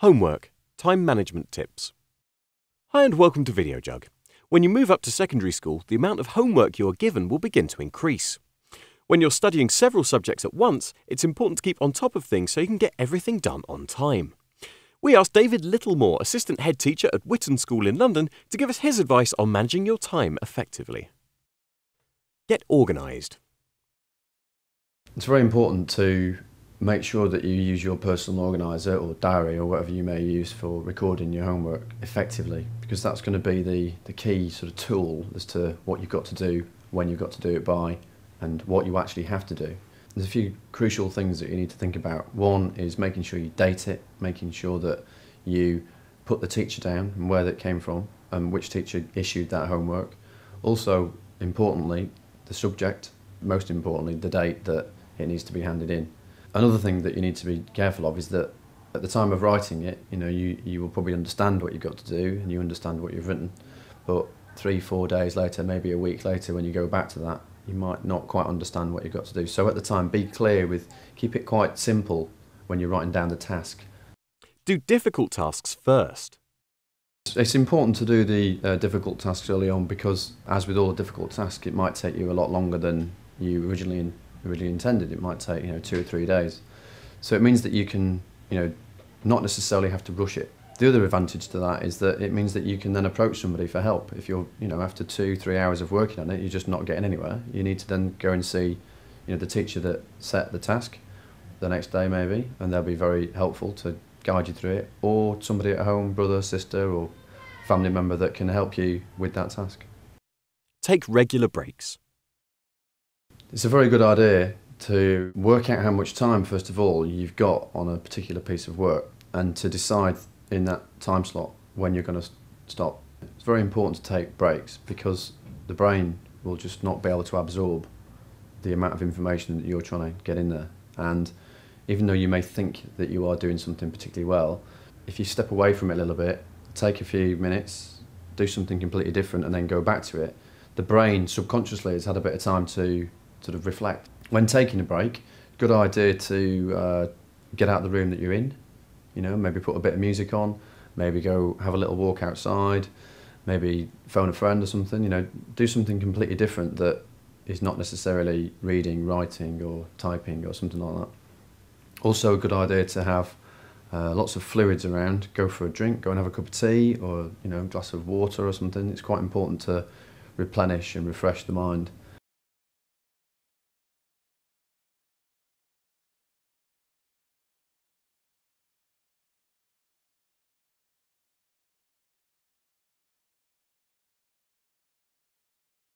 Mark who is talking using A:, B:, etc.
A: Homework, time management tips. Hi and welcome to Videojug. When you move up to secondary school, the amount of homework you are given will begin to increase. When you're studying several subjects at once, it's important to keep on top of things so you can get everything done on time. We asked David Littlemore, assistant head teacher at Whitton School in London, to give us his advice on managing your time effectively. Get organised.
B: It's very important to make sure that you use your personal organiser or diary or whatever you may use for recording your homework effectively, because that's going to be the key sort of tool as to what you've got to do, when you've got to do it by, and what you actually have to do. There's a few crucial things that you need to think about. One is making sure you date it, making sure that you put the teacher down and where that came from and which teacher issued that homework. Also, importantly, the subject, most importantly, the date that it needs to be handed in. Another thing that you need to be careful of is that at the time of writing it, you will probably understand what you've got to do and you understand what you've written, but 3-4 days later, maybe a week later, when you go back to that, you might not quite understand what you've got to do. So at the time, be clear keep it quite simple when you're writing down the task.
A: Do difficult tasks first.
B: It's important to do the difficult tasks early on because, as with all difficult tasks, it might take you a lot longer than you originally intended. It might take 2 or 3 days. So it means that you can not necessarily have to rush it. The other advantage to that is that it means that you can then approach somebody for help. If you're after 2-3 hours of working on it, you're just not getting anywhere. You need to then go and see the teacher that set the task the next day maybe, and they'll be very helpful to guide you through it, or somebody at home, brother, sister or family member that can help you with that task.
A: Take regular breaks.
B: It's a very good idea to work out how much time, first of all, you've got on a particular piece of work and to decide in that time slot when you're going to stop. It's very important to take breaks because the brain will just not be able to absorb the amount of information that you're trying to get in there. And even though you may think that you are doing something particularly well, if you step away from it a little bit, take a few minutes, do something completely different and then go back to it, the brain subconsciously has had a bit of time to sort of reflect. When taking a break, good idea to get out of the room that you're in, maybe put a bit of music on, maybe go have a little walk outside, maybe phone a friend or something, do something completely different that is not necessarily reading, writing or typing or something like that. Also a good idea to have lots of fluids around, go for a drink, go and have a cup of tea or a glass of water or something. It's quite important to replenish and refresh the mind.